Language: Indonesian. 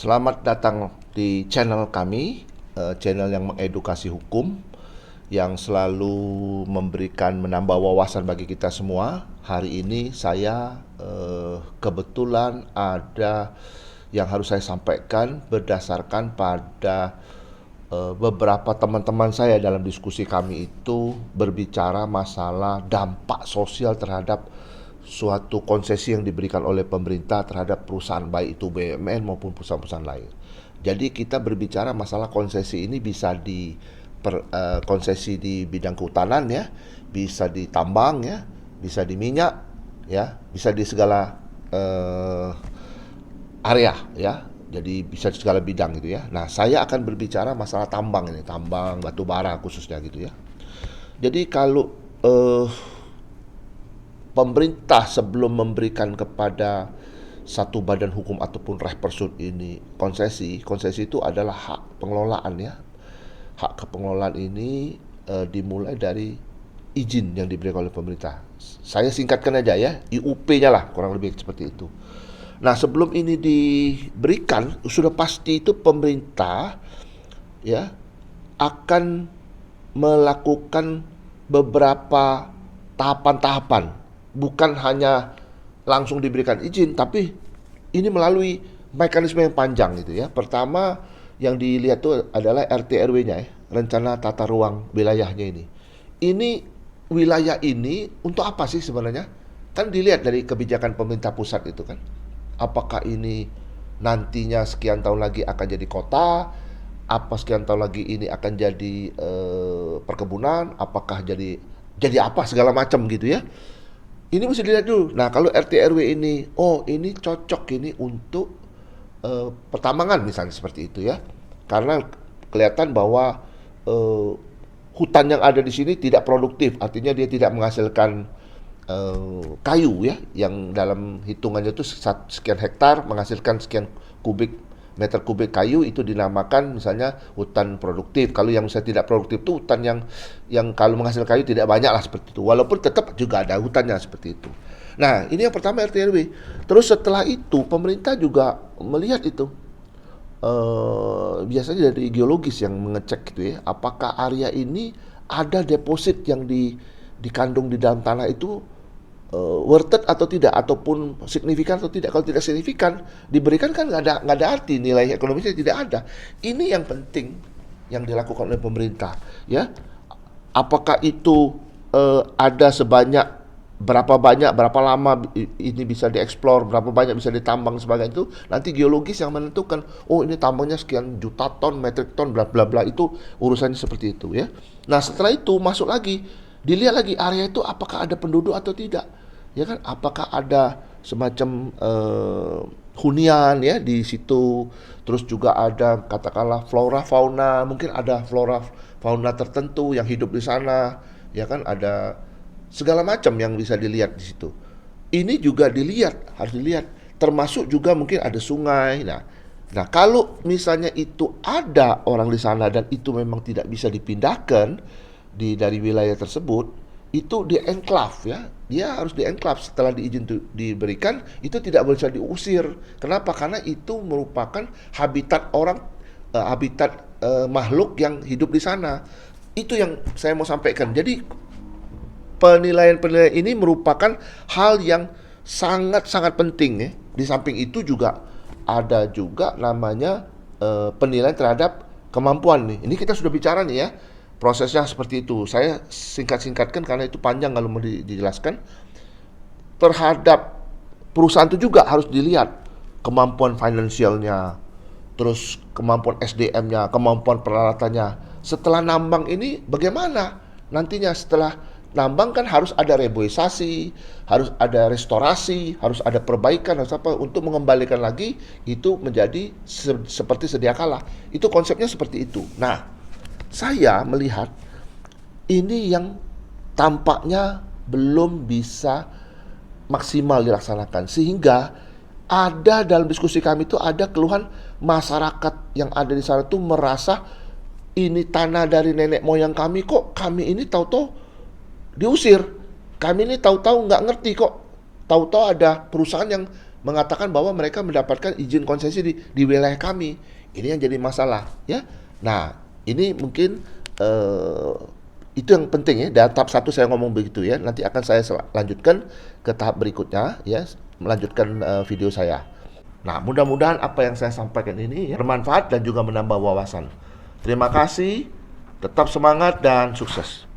Selamat datang di channel kami, channel yang mengedukasi hukum, yang selalu menambah wawasan bagi kita semua. Hari ini saya kebetulan ada yang harus saya sampaikan berdasarkan pada beberapa teman-teman saya dalam diskusi kami itu berbicara masalah dampak sosial terhadap suatu konsesi yang diberikan oleh pemerintah terhadap perusahaan, baik itu BUMN maupun perusahaan-perusahaan lain. Jadi kita berbicara masalah konsesi ini bisa konsesi di bidang kehutanan ya, bisa di tambang ya, bisa di minyak ya, bisa di segala area ya. Jadi bisa di segala bidang gitu ya. Nah, saya akan berbicara masalah tambang ini, tambang batu bara khususnya gitu ya. Jadi kalau pemerintah sebelum memberikan kepada satu badan hukum ataupun Rehpersut ini konsesi itu adalah hak pengelolaan ya. Hak kepengelolaan ini dimulai dari izin yang diberikan oleh pemerintah. Saya singkatkan aja ya, IUP-nya lah kurang lebih seperti itu. Nah, sebelum ini diberikan sudah pasti itu pemerintah ya akan melakukan beberapa tahapan-tahapan, bukan hanya langsung diberikan izin, tapi ini melalui mekanisme yang panjang gitu ya. Pertama yang dilihat itu adalah RT RW-nya ya, rencana tata ruang wilayahnya ini. Ini wilayah ini untuk apa sih sebenarnya? Kan dilihat dari kebijakan pemerintah pusat itu kan. Apakah ini nantinya sekian tahun lagi akan jadi kota? Apa sekian tahun lagi ini akan jadi perkebunan? Apakah jadi apa segala macam gitu ya? Ini mesti dilihat dulu. Nah, kalau RT RW ini, oh ini cocok ini untuk pertambangan misalnya seperti itu ya, karena kelihatan bahwa hutan yang ada di sini tidak produktif, artinya dia tidak menghasilkan kayu ya, yang dalam hitungannya itu sekian hektar menghasilkan sekian meter kubik kayu, itu dinamakan misalnya hutan produktif. Kalau yang misalnya tidak produktif itu hutan yang kalau menghasilkan kayu tidak banyak lah seperti itu. Walaupun tetap juga ada hutannya seperti itu. Nah, ini yang pertama RT RW. Terus setelah itu pemerintah juga melihat itu. Biasanya dari geologis yang mengecek gitu ya, apakah area ini ada deposit yang dikandung di dalam tanah itu worth it atau tidak, ataupun signifikan atau tidak. Kalau tidak signifikan diberikan kan nggak ada arti, nilai ekonomisnya tidak ada. Ini yang penting yang dilakukan oleh pemerintah ya. Apakah itu ada sebanyak berapa lama ini bisa dieksplor, berapa banyak bisa ditambang sebagai itu, nanti geologis yang menentukan. Oh, ini tambangnya sekian juta ton, metrik ton, bla bla bla, itu urusannya seperti itu ya. Nah, setelah itu masuk lagi, dilihat lagi area itu apakah ada penduduk atau tidak. Ya kan, apakah ada semacam hunian ya di situ, terus juga ada katakanlah flora fauna, mungkin ada flora fauna tertentu yang hidup di sana, ya kan, ada segala macam yang bisa dilihat di situ. Ini juga harus dilihat, termasuk juga mungkin ada sungai. Nah, kalau misalnya itu ada orang di sana dan itu memang tidak bisa dipindahkan dari wilayah tersebut, itu di enclave ya. Dia harus di enclave setelah diizin diberikan, itu tidak bisa diusir. Kenapa? Karena itu merupakan habitat orang, habitat makhluk yang hidup di sana. Itu yang saya mau sampaikan. Jadi penilaian ini merupakan hal yang sangat-sangat penting ya. Di samping itu juga ada juga namanya penilaian terhadap kemampuan nih. Ini kita sudah bicara nih ya. Prosesnya seperti itu. Saya singkat-singkatkan karena itu panjang kalau mau dijelaskan. Terhadap perusahaan itu juga harus dilihat kemampuan finansialnya, terus kemampuan SDM-nya, kemampuan peralatannya. Setelah nambang ini bagaimana? Nantinya setelah nambang kan harus ada reboisasi, harus ada restorasi, harus ada perbaikan, harus apa untuk mengembalikan lagi itu menjadi seperti sedia kala. Itu konsepnya seperti itu. Nah, saya melihat ini yang tampaknya belum bisa maksimal dilaksanakan, sehingga ada dalam diskusi kami itu ada keluhan masyarakat yang ada di sana tuh merasa ini tanah dari nenek moyang kami, kok kami ini tahu-tahu diusir. Kami ini tahu-tahu nggak ngerti kok. Tahu-tahu ada perusahaan yang mengatakan bahwa mereka mendapatkan izin konsesi di wilayah kami. Ini yang jadi masalah, ya. Nah, ini mungkin itu yang penting ya. Dari tahap 1 saya ngomong begitu ya. Nanti akan saya lanjutkan ke tahap berikutnya ya, melanjutkan video saya. Nah, mudah-mudahan apa yang saya sampaikan ini ya, bermanfaat dan juga menambah wawasan. Terima kasih, tetap semangat dan sukses.